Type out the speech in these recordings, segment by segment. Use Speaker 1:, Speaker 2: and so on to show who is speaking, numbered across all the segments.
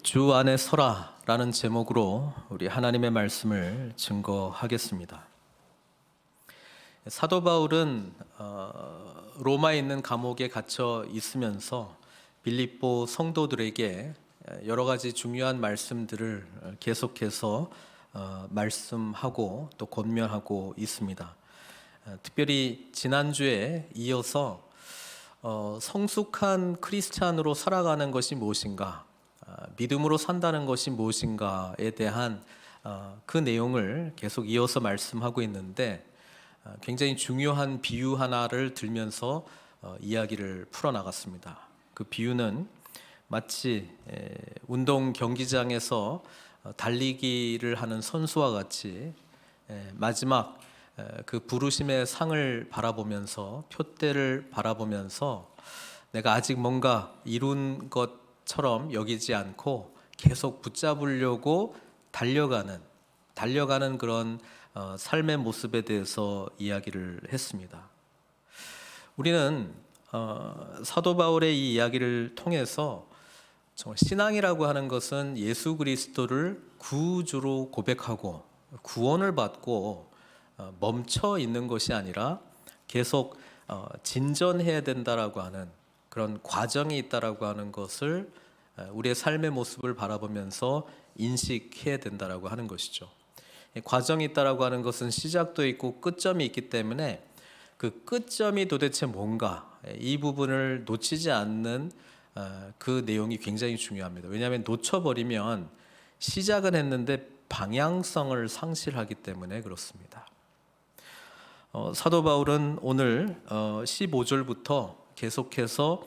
Speaker 1: 주 안에 서라라는 제목으로 우리 하나님의 말씀을 증거하겠습니다. 사도 바울은 로마에 있는 감옥에 갇혀 있으면서 빌립보 성도들에게 여러 가지 중요한 말씀들을 계속해서 말씀하고 또 권면하고 있습니다. 특별히 지난주에 이어서 성숙한 크리스찬으로 살아가는 것이 무엇인가, 믿음으로 산다는 것이 무엇인가에 대한 그 내용을 계속 이어서 말씀하고 있는데, 굉장히 중요한 비유 하나를 들면서 이야기를 풀어나갔습니다. 그 비유는 마치 운동 경기장에서 달리기를 하는 선수와 같이 마지막 그 부르심의 상을 바라보면서, 표대를 바라보면서 내가 아직 뭔가 이룬 것처럼 여기지 않고 계속 붙잡으려고 달려가는 그런 삶의 모습에 대해서 이야기를 했습니다. 우리는 사도 바울의 이 이야기를 통해서 정말 신앙이라고 하는 것은 예수 그리스도를 구주로 고백하고 구원을 받고 멈춰 있는 것이 아니라 계속 진전해야 된다라고 하는 그런 과정이 있다라고 하는 것을 우리의 삶의 모습을 바라보면서 인식해야 된다라고 하는 것이죠. 과정이 있다라고 하는 것은 시작도 있고 끝점이 있기 때문에 그 끝점이 도대체 뭔가, 이 부분을 놓치지 않는 그 내용이 굉장히 중요합니다. 왜냐하면 놓쳐버리면 시작은 했는데 방향성을 상실하기 때문에 그렇습니다. 사도 바울은 오늘 15절부터 계속해서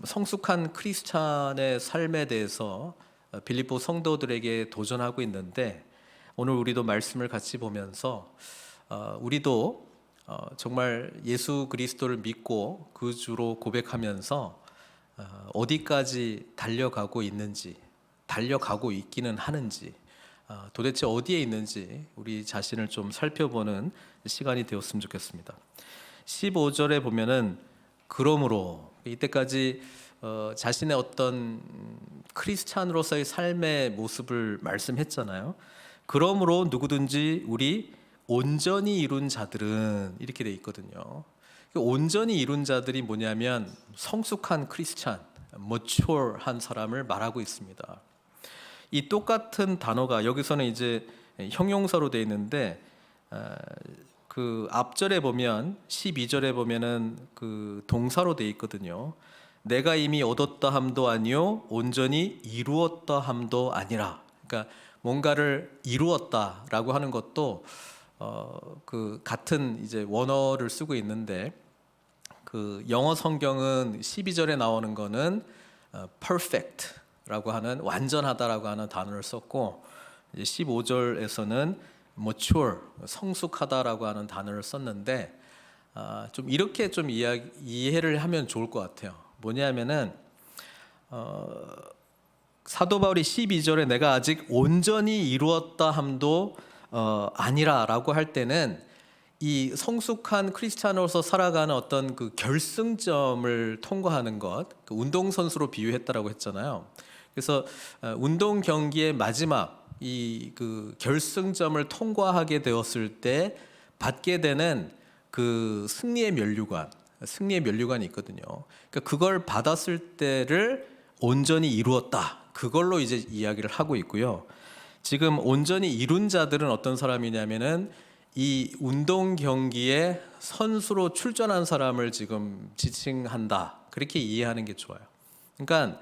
Speaker 1: 성숙한 크리스찬의 삶에 대해서 빌립보 성도들에게 도전하고 있는데, 오늘 우리도 말씀을 같이 보면서 우리도 정말 예수 그리스도를 믿고 그 주로 고백하면서 어디까지 달려가고 있는지, 달려가고 있기는 하는지, 도대체 어디에 있는지 우리 자신을 좀 살펴보는 시간이 되었으면 좋겠습니다. 15절에 보면은 그러므로, 이때까지 자신의 어떤 크리스찬으로서의 삶의 모습을 말씀했잖아요. 그러므로 누구든지 우리 온전히 이룬 자들은, 이렇게 돼 있거든요. 온전히 이룬 자들이 뭐냐면 성숙한 크리스찬, mature한 사람을 말하고 있습니다. 이 똑같은 단어가 여기서는 이제 형용사로 되어 있는데, 그 앞절에 보면 12절에 보면은 그 동사로 되어 있거든요. 내가 이미 얻었다 함도 아니요 온전히 이루었다 함도 아니라. 그러니까 뭔가를 이루었다라고 하는 것도 그 같은 이제 원어를 쓰고 있는데, 그 영어 성경은 12절에 나오는 거는 perfect라고 하는, 완전하다라고 하는 단어를 썼고, 이제 15절에서는 mature, 성숙하다라고 하는 단어를 썼는데, 좀 이렇게 좀 이해를 하면 좋을 것 같아요. 뭐냐면은 사도 바울이 12절에 내가 아직 온전히 이루었다 함도 아니라라고 할 때는, 이 성숙한 크리스찬으로서 살아가는 어떤 그 결승점을 통과하는 것, 그 운동선수로 비유했다라고 했잖아요. 그래서 운동 경기의 마지막 이 그 결승점을 통과하게 되었을 때 받게 되는 그 승리의 면류관이 있거든요. 그러니까 그걸 받았을 때를 온전히 이루었다, 그걸로 이제 이야기를 하고 있고요. 지금 온전히 이룬 자들은 어떤 사람이냐면은 이 운동 경기에 선수로 출전한 사람을 지금 지칭한다, 그렇게 이해하는 게 좋아요. 그러니까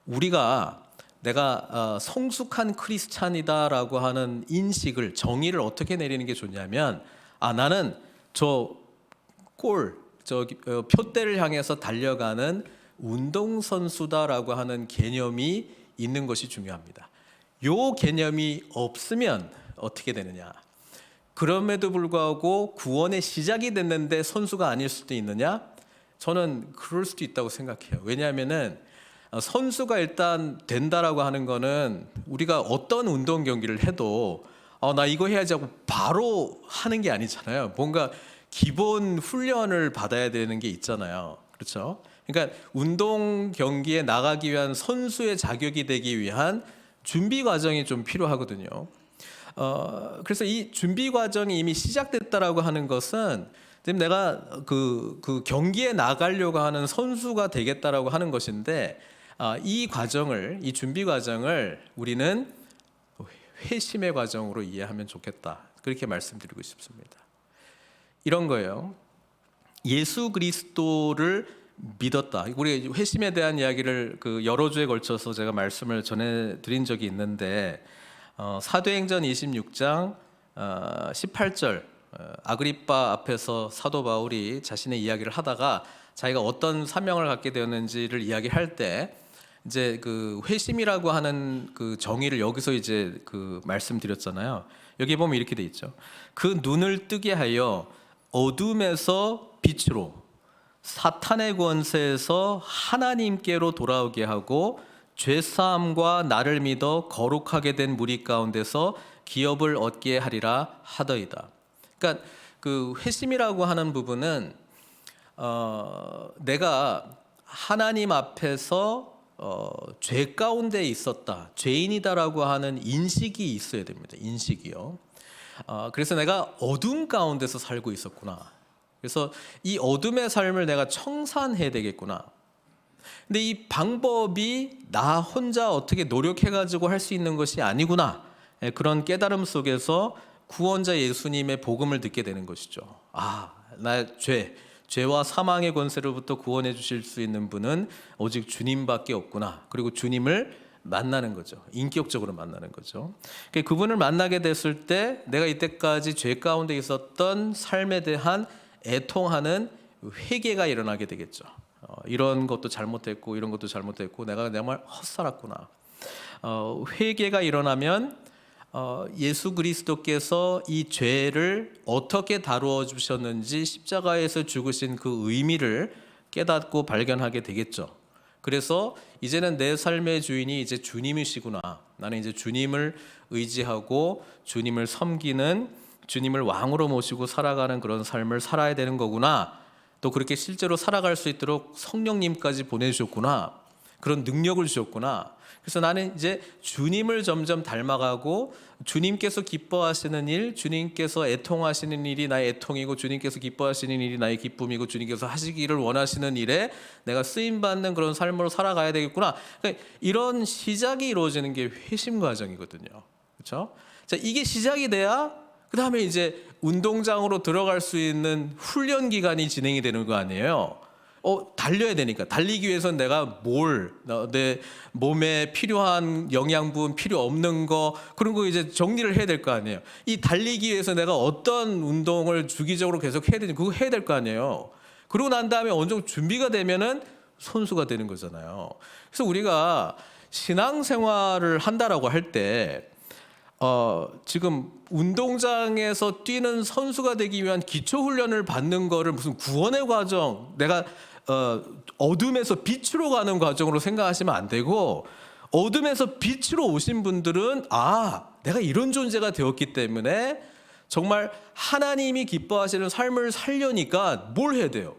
Speaker 1: 우리가 내가 성숙한 크리스찬이다라고 하는 인식을, 정의를 어떻게 내리는 게 좋냐면, 나는 저 표대를 향해서 달려가는 운동선수다라고 하는 개념이 있는 것이 중요합니다. 요 개념이 없으면 어떻게 되느냐, 그럼에도 불구하고 구원의 시작이 됐는데 선수가 아닐 수도 있느냐? 저는 그럴 수도 있다고 생각해요. 왜냐하면은 선수가 일단 된다라고 하는 거는, 우리가 어떤 운동 경기를 해도 나 이거 해야지 하고 바로 하는 게 아니잖아요. 뭔가 기본 훈련을 받아야 되는 게 있잖아요. 그렇죠? 그러니까 운동 경기에 나가기 위한 선수의 자격이 되기 위한 준비 과정이 좀 필요하거든요. 그래서 이 준비 과정이 이미 시작됐다라고 하는 것은 지금 내가 그 경기에 나가려고 하는 선수가 되겠다라고 하는 것인데, 이 과정을, 이 준비 과정을 우리는 회심의 과정으로 이해하면 좋겠다, 그렇게 말씀드리고 싶습니다. 이런 거예요. 예수 그리스도를 믿었다. 우리 회심에 대한 이야기를 여러 주에 걸쳐서 제가 말씀을 전해드린 적이 있는데, 사도행전 26장 18절 아그리빠 앞에서 사도 바울이 자신의 이야기를 하다가 자기가 어떤 사명을 갖게 되었는지를 이야기할 때, 이제 그 회심이라고 하는 그 정의를 여기서 이제 말씀드렸잖아요. 여기 보면 이렇게 돼 있죠. 그 눈을 뜨게 하여 어둠에서 빛으로, 사탄의 권세에서 하나님께로 돌아오게 하고 죄사함과 나를 믿어 거룩하게 된 무리 가운데서 기업을 얻게 하리라 하더이다. 그러니까 그 회심이라고 하는 부분은 내가 하나님 앞에서 죄 가운데 있었다, 죄인이다라고 하는 인식이 있어야 됩니다. 인식이요. 그래서 내가 어둠 가운데서 살고 있었구나. 그래서 이 어둠의 삶을 내가 청산해야 되겠구나. 근데 이 방법이 나 혼자 어떻게 노력해가지고 할 수 있는 것이 아니구나. 그런 깨달음 속에서 구원자 예수님의 복음을 듣게 되는 것이죠. 나 죄와 사망의 권세로부터 구원해 주실 수 있는 분은 오직 주님밖에 없구나. 그리고 주님을 만나는 거죠. 인격적으로 만나는 거죠. 그분을 만나게 됐을 때 내가 이때까지 죄 가운데 있었던 삶에 대한 애통하는 회개가 일어나게 되겠죠. 이런 것도 잘못했고 이런 것도 잘못했고 내가 정말 헛살았구나. 회개가 일어나면 예수 그리스도께서 이 죄를 어떻게 다루어 주셨는지, 십자가에서 죽으신 그 의미를 깨닫고 발견하게 되겠죠. 그래서 이제는 내 삶의 주인이 이제 주님이시구나. 나는 이제 주님을 의지하고 주님을 섬기는, 주님을 왕으로 모시고 살아가는 그런 삶을 살아야 되는 거구나. 또 그렇게 실제로 살아갈 수 있도록 성령님까지 보내주셨구나. 그런 능력을 주셨구나. 그래서 나는 이제 주님을 점점 닮아가고, 주님께서 기뻐하시는 일, 주님께서 애통하시는 일이 나의 애통이고, 주님께서 기뻐하시는 일이 나의 기쁨이고, 주님께서 하시기를 원하시는 일에 내가 쓰임받는 그런 삶으로 살아가야 되겠구나. 그러니까 이런 시작이 이루어지는 게 회심 과정이거든요. 그렇죠? 자, 이게 시작이 돼야 그 다음에 이제 운동장으로 들어갈 수 있는 훈련 기간이 진행이 되는 거 아니에요. 달려야 되니까. 달리기 위해서는 내가 내 몸에 필요한 영양분, 필요 없는 거, 그런 거 이제 정리를 해야 될 거 아니에요. 이 달리기 위해서 내가 어떤 운동을 주기적으로 계속 해야 되는지 그거 해야 될 거 아니에요. 그러고 난 다음에 어느 정도 준비가 되면은 선수가 되는 거잖아요. 그래서 우리가 신앙생활을 한다라고 할 때 지금 운동장에서 뛰는 선수가 되기 위한 기초 훈련을 받는 거를 무슨 구원의 과정, 내가 어둠에서 빛으로 가는 과정으로 생각하시면 안 되고, 어둠에서 빛으로 오신 분들은 내가 이런 존재가 되었기 때문에 정말 하나님이 기뻐하시는 삶을 살려니까 뭘 해야 돼요?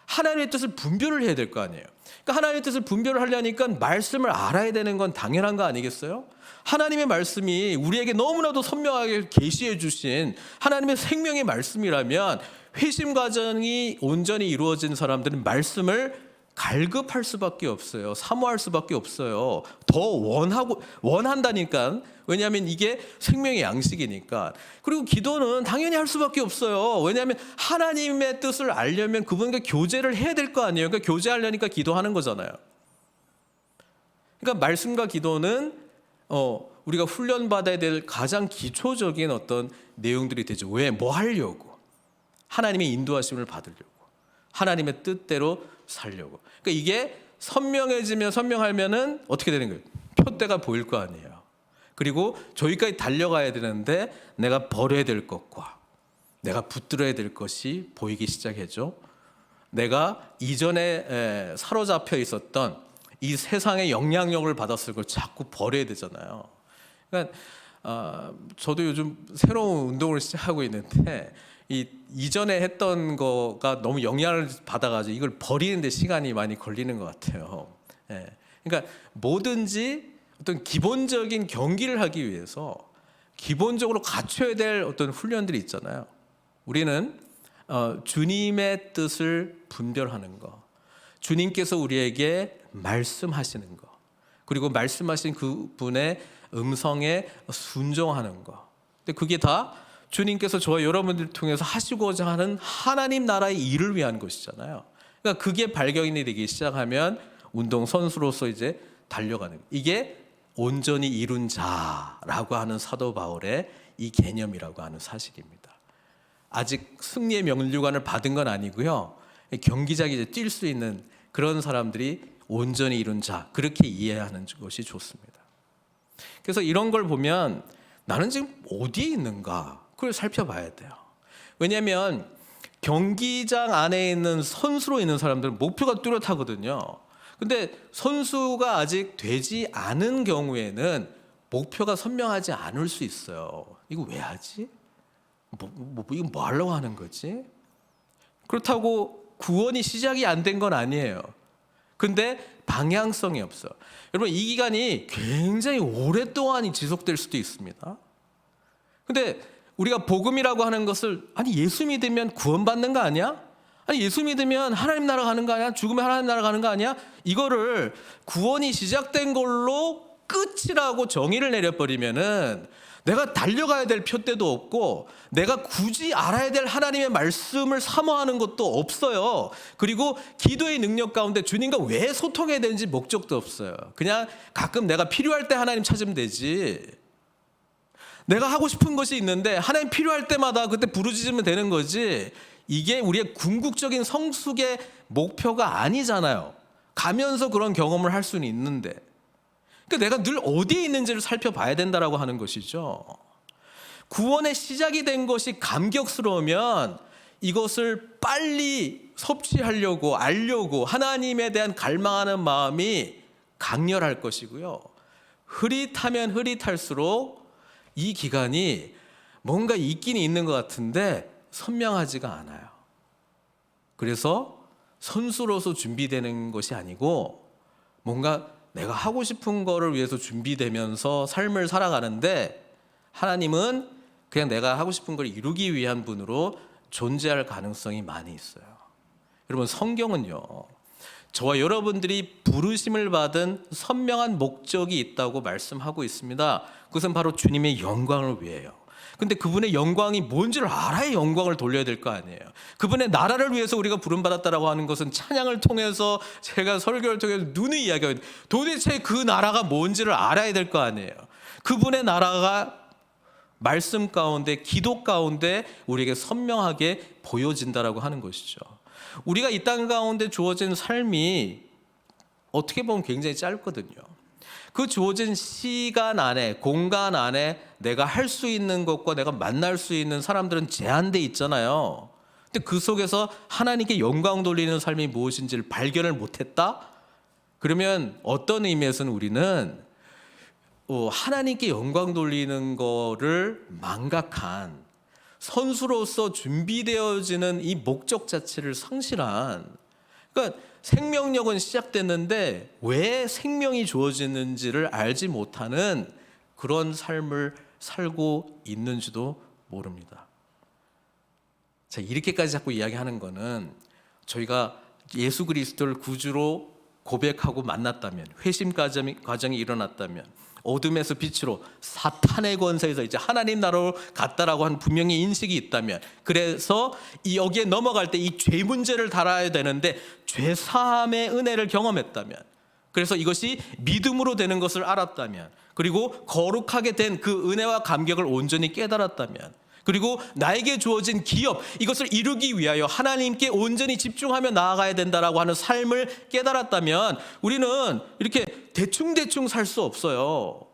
Speaker 1: 하나님의 뜻을 분별을 해야 될 거 아니에요. 그러니까 하나님의 뜻을 분별을 하려니까 말씀을 알아야 되는 건 당연한 거 아니겠어요? 하나님의 말씀이 우리에게 너무나도 선명하게 계시해 주신 하나님의 생명의 말씀이라면, 회심 과정이 온전히 이루어진 사람들은 말씀을 갈급할 수밖에 없어요. 사모할 수밖에 없어요. 더 원한다니까. 왜냐하면 이게 생명의 양식이니까. 그리고 기도는 당연히 할 수밖에 없어요. 왜냐하면 하나님의 뜻을 알려면 그분과 교제를 해야 될 거 아니에요. 그러니까 교제하려니까 기도하는 거잖아요. 그러니까 말씀과 기도는 우리가 훈련받아야 될 가장 기초적인 어떤 내용들이 되죠. 왜? 뭐 하려고? 하나님의 인도하심을 받으려고. 하나님의 뜻대로 살려고. 그러니까 이게 선명하면은 어떻게 되는 거예요? 표대가 보일 거 아니에요. 그리고 저기까지 달려가야 되는데 내가 버려야 될 것과 내가 붙들어야 될 것이 보이기 시작했죠. 내가 이전에 사로잡혀 있었던 이 세상의 영향력을 받았을 걸 자꾸 버려야 되잖아요. 그러니까 저도 요즘 새로운 운동을 시작하고 있는데, 이전에 했던 거가 너무 영향을 받아가지고 이걸 버리는데 시간이 많이 걸리는 것 같아요. 예. 그러니까 뭐든지 어떤 기본적인 경기를 하기 위해서 기본적으로 갖춰야 될 어떤 훈련들이 있잖아요. 우리는 주님의 뜻을 분별하는 거, 주님께서 우리에게 말씀하시는 거, 그리고 말씀하신 그분의 음성에 순종하는 거. 근데 그게 다 주님께서 저와 여러분들을 통해서 하시고자 하는 하나님 나라의 일을 위한 것이잖아요. 그러니까 그게 발견이 되기 시작하면 운동 선수로서 이제 달려가는, 이게 온전히 이룬 자라고 하는 사도 바울의 이 개념이라고 하는 사실입니다. 아직 승리의 면류관을 받은 건 아니고요, 경기장에 이제 뛸 수 있는 그런 사람들이 온전히 이룬 자, 그렇게 이해하는 것이 좋습니다. 그래서 이런 걸 보면 나는 지금 어디에 있는가, 그걸 살펴봐야 돼요. 왜냐하면 경기장 안에 있는 선수로 있는 사람들은 목표가 뚜렷하거든요. 근데 선수가 아직 되지 않은 경우에는 목표가 선명하지 않을 수 있어요. 이거 왜 하지? 이거 뭐 하려고 하는 거지? 그렇다고 구원이 시작이 안 된 건 아니에요. 근데 방향성이 없어. 여러분, 이 기간이 굉장히 오랫동안 지속될 수도 있습니다. 근데 우리가 복음이라고 하는 것을, 아니 예수 믿으면 구원받는 거 아니야? 아니 예수 믿으면 하나님 나라 가는 거 아니야? 죽으면 하나님 나라 가는 거 아니야? 이거를 구원이 시작된 걸로 끝이라고 정의를 내려버리면은 내가 달려가야 될 표대도 없고 내가 굳이 알아야 될 하나님의 말씀을 사모하는 것도 없어요. 그리고 기도의 능력 가운데 주님과 왜 소통해야 되는지 목적도 없어요. 그냥 가끔 내가 필요할 때 하나님 찾으면 되지. 내가 하고 싶은 것이 있는데 하나님 필요할 때마다 그때 부르짖으면 되는 거지. 이게 우리의 궁극적인 성숙의 목표가 아니잖아요. 가면서 그런 경험을 할 수는 있는데, 그러니까 내가 늘 어디에 있는지를 살펴봐야 된다라고 하는 것이죠. 구원의 시작이 된 것이 감격스러우면 이것을 빨리 섭취하려고, 알려고 하나님에 대한 갈망하는 마음이 강렬할 것이고요. 흐릿하면 흐릿할수록 이 기간이 뭔가 있긴 있는 것 같은데 선명하지가 않아요. 그래서 선수로서 준비되는 것이 아니고 뭔가 내가 하고 싶은 거를 위해서 준비되면서 삶을 살아가는데, 하나님은 그냥 내가 하고 싶은 걸 이루기 위한 분으로 존재할 가능성이 많이 있어요. 여러분, 성경은요, 저와 여러분들이 부르심을 받은 선명한 목적이 있다고 말씀하고 있습니다. 그것은 바로 주님의 영광을 위해요. 근데 그분의 영광이 뭔지를 알아야 영광을 돌려야 될 거 아니에요. 그분의 나라를 위해서 우리가 부름받았다라고 하는 것은 찬양을 통해서, 제가 설교를 통해서 누누이 이야기하고, 도대체 그 나라가 뭔지를 알아야 될 거 아니에요. 그분의 나라가 말씀 가운데, 기도 가운데 우리에게 선명하게 보여진다라고 하는 것이죠. 우리가 이 땅 가운데 주어진 삶이 어떻게 보면 굉장히 짧거든요. 그 주어진 시간 안에, 공간 안에 내가 할 수 있는 것과 내가 만날 수 있는 사람들은 제한돼 있잖아요. 근데 그 속에서 하나님께 영광 돌리는 삶이 무엇인지를 발견을 못했다? 그러면 어떤 의미에서는 우리는 하나님께 영광 돌리는 거를 망각한, 선수로서 준비되어지는 이 목적 자체를 상실한, 그러니까 생명력은 시작됐는데 왜 생명이 주어지는지를 알지 못하는 그런 삶을 살고 있는지도 모릅니다. 자, 이렇게까지 자꾸 이야기하는 거는 저희가 예수 그리스도를 구주로 고백하고 만났다면, 회심 과정이 일어났다면, 어둠에서 빛으로, 사탄의 권세에서 이제 하나님 나라로 갔다라고 하는 분명히 인식이 있다면, 그래서 여기에 넘어갈 때 이 죄 문제를 달아야 되는데 죄 사함의 은혜를 경험했다면, 그래서 이것이 믿음으로 되는 것을 알았다면, 그리고 거룩하게 된 그 은혜와 감격을 온전히 깨달았다면, 그리고 나에게 주어진 기업, 이것을 이루기 위하여 하나님께 온전히 집중하며 나아가야 된다라고 하는 삶을 깨달았다면 우리는 이렇게 대충대충 살 수 없어요.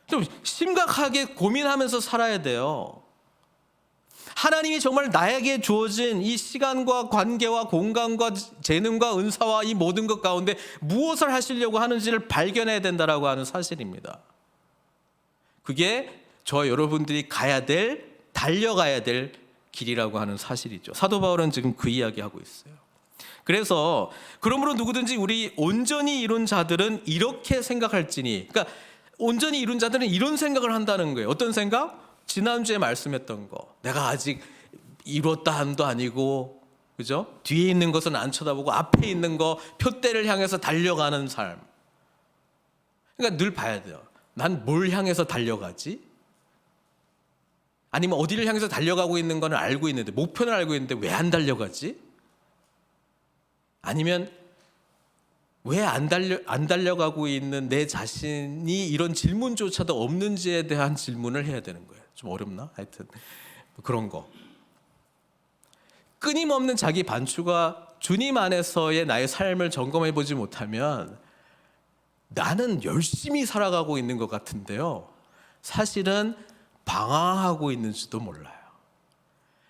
Speaker 1: 좀 심각하게 고민하면서 살아야 돼요. 하나님이 정말 나에게 주어진 이 시간과 관계와 공간과 재능과 은사와 이 모든 것 가운데 무엇을 하시려고 하는지를 발견해야 된다라고 하는 사실입니다. 그게 저와 여러분들이 달려가야 될 길이라고 하는 사실이죠. 사도 바울은 지금 그 이야기하고 있어요. 그래서 그러므로 누구든지 우리 온전히 이룬 자들은 이렇게 생각할지니, 그러니까 온전히 이룬 자들은 이런 생각을 한다는 거예요. 어떤 생각? 지난주에 말씀했던 거. 내가 아직 이뤘다 한도 아니고, 그죠? 뒤에 있는 것은 안 쳐다보고 앞에 있는 거 표대를 향해서 달려가는 삶. 그러니까 늘 봐야 돼요. 난 뭘 향해서 달려가지? 아니면 어디를 향해서 달려가고 있는 거는 알고 있는데, 목표는 알고 있는데 왜 안 달려가지? 아니면 왜 안 달려가고 있는 내 자신이 이런 질문조차도 없는지에 대한 질문을 해야 되는 거예요. 좀 어렵나? 하여튼 그런 거. 끊임없는 자기 반추가 주님 안에서의 나의 삶을 점검해 보지 못하면 나는 열심히 살아가고 있는 것 같은데요, 사실은 방황하고 있는지도 몰라요.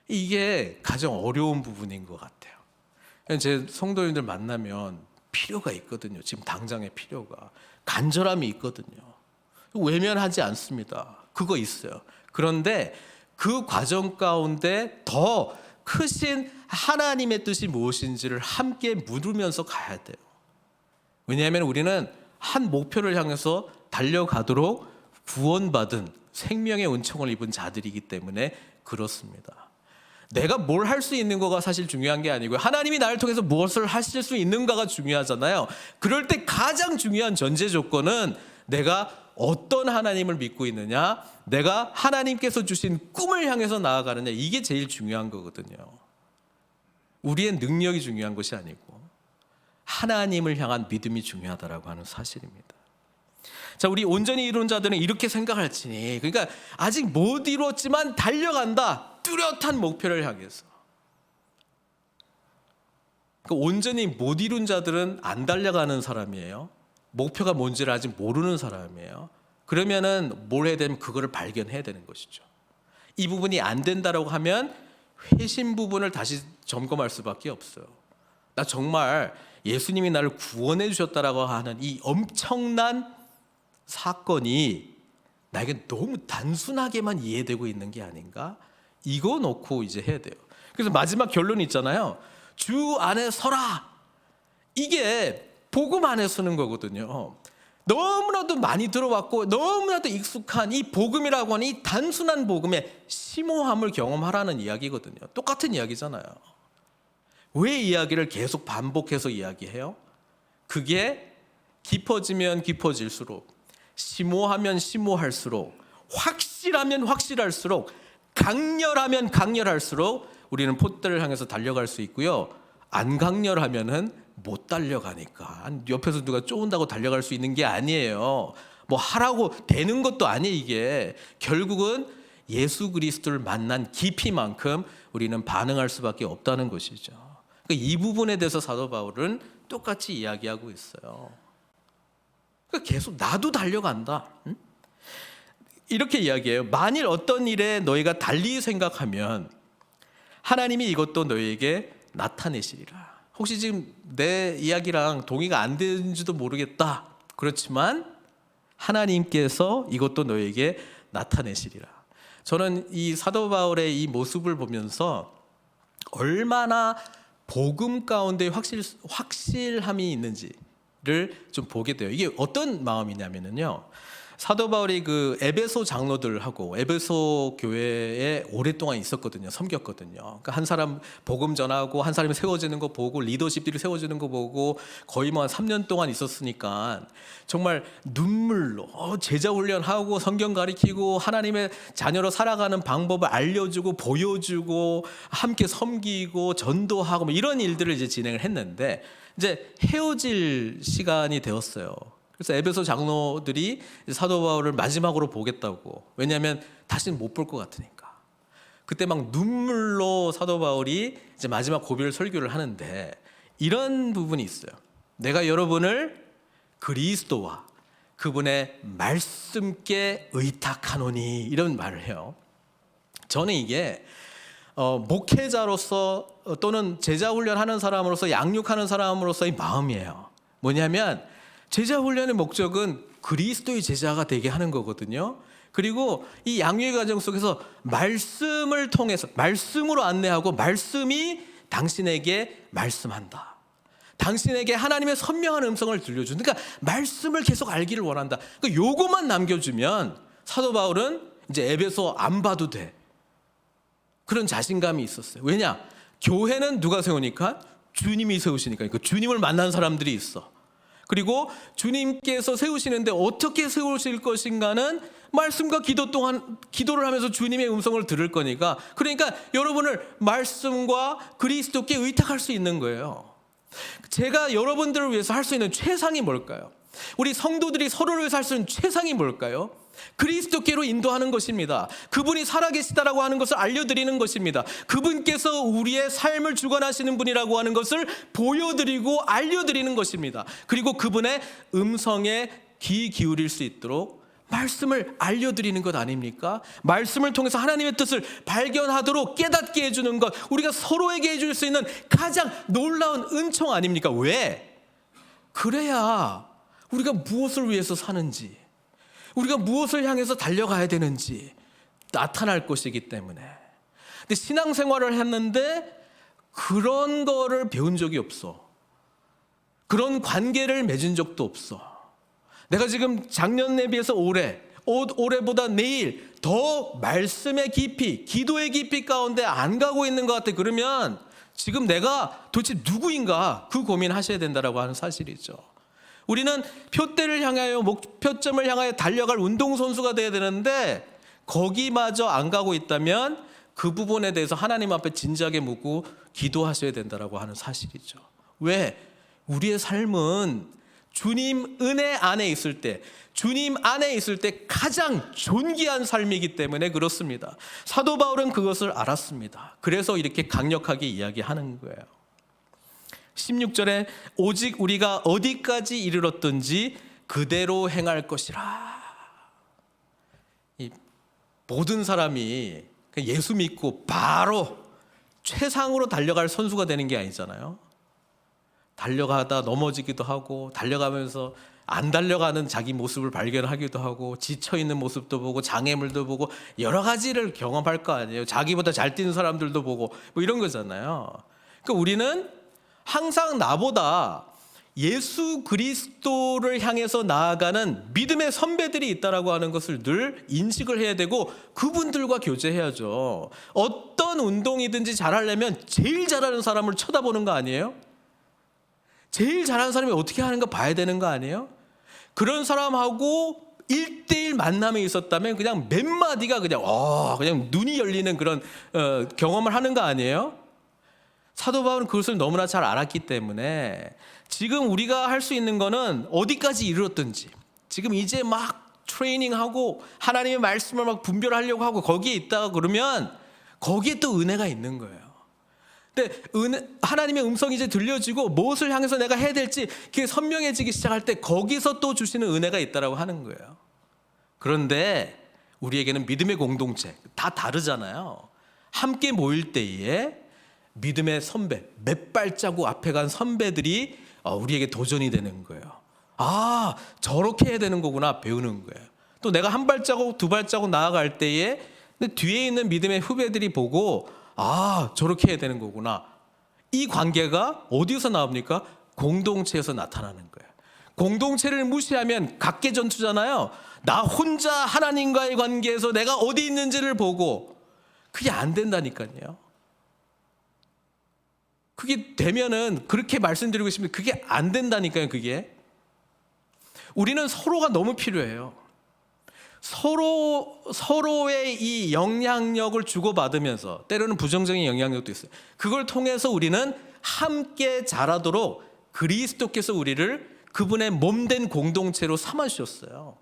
Speaker 1: 이게 가장 어려운 부분인 것 같아요. 제 성도님들 만나면 필요가 있거든요. 지금 당장의 필요가, 간절함이 있거든요. 외면하지 않습니다. 그거 있어요. 그런데 그 과정 가운데 더 크신 하나님의 뜻이 무엇인지를 함께 물으면서 가야 돼요. 왜냐하면 우리는 한 목표를 향해서 달려가도록 구원받은 생명의 은총을 입은 자들이기 때문에 그렇습니다. 내가 뭘 할 수 있는 거가 사실 중요한 게 아니고요, 하나님이 나를 통해서 무엇을 하실 수 있는가가 중요하잖아요. 그럴 때 가장 중요한 전제 조건은 내가 어떤 하나님을 믿고 있느냐, 내가 하나님께서 주신 꿈을 향해서 나아가느냐, 이게 제일 중요한 거거든요. 우리의 능력이 중요한 것이 아니고 하나님을 향한 믿음이 중요하다라고 하는 사실입니다. 자, 우리 온전히 이룬 자들은 이렇게 생각할지니, 그러니까 아직 못 이뤘지만 달려간다, 뚜렷한 목표를 향해서. 그러니까 온전히 못 이룬 자들은 안 달려가는 사람이에요. 목표가 뭔지를 아직 모르는 사람이에요. 그러면은 뭘 해야 되면 그거를 발견해야 되는 것이죠. 이 부분이 안 된다라고 하면 회심 부분을 다시 점검할 수밖에 없어요. 나 정말 예수님이 나를 구원해 주셨다라고 하는 이 엄청난 사건이 나에게 너무 단순하게만 이해되고 있는 게 아닌가? 이거 놓고 이제 해야 돼요. 그래서 마지막 결론이 있잖아요. 주 안에 서라. 이게 복음 안에 서는 거거든요. 너무나도 많이 들어왔고 너무나도 익숙한 이 복음이라고 하는 이 단순한 복음의 심오함을 경험하라는 이야기거든요. 똑같은 이야기잖아요. 왜 이야기를 계속 반복해서 이야기해요? 그게 깊어지면 깊어질수록, 심오하면 심오할수록, 확실하면 확실할수록, 강렬하면 강렬할수록 우리는 포대를 향해서 달려갈 수 있고요, 안 강렬하면은 못 달려가니까 옆에서 누가 쪼은다고 달려갈 수 있는 게 아니에요. 뭐 하라고 되는 것도 아니에요. 이게 결국은 예수 그리스도를 만난 깊이만큼 우리는 반응할 수밖에 없다는 것이죠. 그러니까 이 부분에 대해서 사도 바울은 똑같이 이야기하고 있어요. 그러니까 계속 나도 달려간다, 응? 이렇게 이야기해요. 만일 어떤 일에 너희가 달리 생각하면 하나님이 이것도 너희에게 나타내시리라. 혹시 지금 내 이야기랑 동의가 안 되는지도 모르겠다. 그렇지만 하나님께서 이것도 너희에게 나타내시리라. 저는 이 사도 바울의 이 모습을 보면서 얼마나 복음 가운데 확실함이 있는지를 좀 보게 돼요. 이게 어떤 마음이냐면요, 사도 바울이 그 에베소 장로들하고 에베소 교회에 오랫동안 있었거든요. 섬겼거든요. 그러니까 한 사람 복음 전하고 한 사람이 세워지는 거 보고, 리더십들이 세워지는 거 보고 거의 뭐 한 3년 동안 있었으니까 정말 눈물로 제자 훈련하고 성경 가르치고 하나님의 자녀로 살아가는 방법을 알려주고 보여주고 함께 섬기고 전도하고 뭐 이런 일들을 이제 진행을 했는데, 이제 헤어질 시간이 되었어요. 그래서 에베소 장로들이 사도 바울을 마지막으로 보겠다고, 왜냐하면 다시는 못 볼 것 같으니까. 그때 막 눈물로 사도 바울이 이제 마지막 고별 설교를 하는데 이런 부분이 있어요. 내가 여러분을 그리스도와 그분의 말씀께 의탁하노니, 이런 말을 해요. 저는 이게 목회자로서 또는 제자 훈련하는 사람으로서, 양육하는 사람으로서의 마음이에요. 뭐냐면 제자 훈련의 목적은 그리스도의 제자가 되게 하는 거거든요. 그리고 이 양육의 과정 속에서 말씀을 통해서 말씀으로 안내하고 말씀이 당신에게 말씀한다. 당신에게 하나님의 선명한 음성을 들려준다. 그러니까 말씀을 계속 알기를 원한다. 그러니까 요것만 남겨주면 사도 바울은 이제 에베소 안 봐도 돼. 그런 자신감이 있었어요. 왜냐? 교회는 누가 세우니까? 주님이 세우시니까. 그 주님을 만난 사람들이 있어. 그리고 주님께서 세우시는데 어떻게 세우실 것인가는 말씀과 기도 동안 기도를 하면서 주님의 음성을 들을 거니까, 그러니까 여러분을 말씀과 그리스도께 의탁할 수 있는 거예요. 제가 여러분들을 위해서 할 수 있는 최상이 뭘까요? 우리 성도들이 서로를 위해서 할 수 있는 최상이 뭘까요? 그리스도께로 인도하는 것입니다. 그분이 살아계시다라고 하는 것을 알려드리는 것입니다. 그분께서 우리의 삶을 주관하시는 분이라고 하는 것을 보여드리고 알려드리는 것입니다. 그리고 그분의 음성에 귀 기울일 수 있도록 말씀을 알려드리는 것 아닙니까? 말씀을 통해서 하나님의 뜻을 발견하도록 깨닫게 해주는 것, 우리가 서로에게 해줄 수 있는 가장 놀라운 은총 아닙니까? 왜? 그래야 우리가 무엇을 위해서 사는지, 우리가 무엇을 향해서 달려가야 되는지 나타날 것이기 때문에. 근데 신앙생활을 했는데 그런 거를 배운 적이 없어. 그런 관계를 맺은 적도 없어. 내가 지금 작년에 비해서 올해보다 내일 더 말씀의 깊이, 기도의 깊이 가운데 안 가고 있는 것 같아. 그러면 지금 내가 도대체 누구인가, 그 고민하셔야 된다라고 하는 사실이죠. 우리는 표대를 향하여, 목표점을 향하여 달려갈 운동선수가 돼야 되는데 거기마저 안 가고 있다면 그 부분에 대해서 하나님 앞에 진지하게 묻고 기도하셔야 된다라고 하는 사실이죠. 왜? 우리의 삶은 주님 은혜 안에 있을 때, 주님 안에 있을 때 가장 존귀한 삶이기 때문에 그렇습니다. 사도 바울은 그것을 알았습니다. 그래서 이렇게 강력하게 이야기하는 거예요. 16절에 오직 우리가 어디까지 이르렀든지 그대로 행할 것이라. 이 모든 사람이 예수 믿고 바로 최상으로 달려갈 선수가 되는 게 아니잖아요. 달려가다 넘어지기도 하고, 달려가면서 안 달려가는 자기 모습을 발견하기도 하고, 지쳐있는 모습도 보고, 장애물도 보고, 여러 가지를 경험할 거 아니에요. 자기보다 잘 뛰는 사람들도 보고 뭐 이런 거잖아요. 그러니까 우리는 항상 나보다 예수 그리스도를 향해서 나아가는 믿음의 선배들이 있다라고 하는 것을 늘 인식을 해야 되고, 그분들과 교제해야죠. 어떤 운동이든지 잘하려면 제일 잘하는 사람을 쳐다보는 거 아니에요? 제일 잘하는 사람이 어떻게 하는가 봐야 되는 거 아니에요? 그런 사람하고 1대1 만남이 있었다면 그냥 몇 마디가 그냥 눈이 열리는 그런 경험을 하는 거 아니에요? 사도 바울은 그것을 너무나 잘 알았기 때문에 지금 우리가 할 수 있는 거는 어디까지 이르렀든지, 지금 이제 막 트레이닝하고 하나님의 말씀을 막 분별하려고 하고 거기에 있다가 그러면 거기에 또 은혜가 있는 거예요. 근데 하나님의 음성이 이제 들려지고 무엇을 향해서 내가 해야 될지 그게 선명해지기 시작할 때 거기서 또 주시는 은혜가 있다라고 하는 거예요. 그런데 우리에게는 믿음의 공동체 다 다르잖아요. 함께 모일 때에 믿음의 선배, 몇 발자국 앞에 간 선배들이 우리에게 도전이 되는 거예요. 아, 저렇게 해야 되는 거구나 배우는 거예요. 또 내가 한 발자국, 두 발자국 나아갈 때에 뒤에 있는 믿음의 후배들이 보고 아, 저렇게 해야 되는 거구나. 이 관계가 어디서 나옵니까? 공동체에서 나타나는 거예요. 공동체를 무시하면 각계전투잖아요. 나 혼자 하나님과의 관계에서 내가 어디 있는지를 보고, 그게 안 된다니까요. 그게 되면은 그렇게 말씀드리고 싶은데 그게 안 된다니까요. 그게 우리는 서로가 너무 필요해요. 서로의 이 영향력을 주고받으면서, 때로는 부정적인 영향력도 있어요. 그걸 통해서 우리는 함께 자라도록 그리스도께서 우리를 그분의 몸된 공동체로 삼아주셨어요.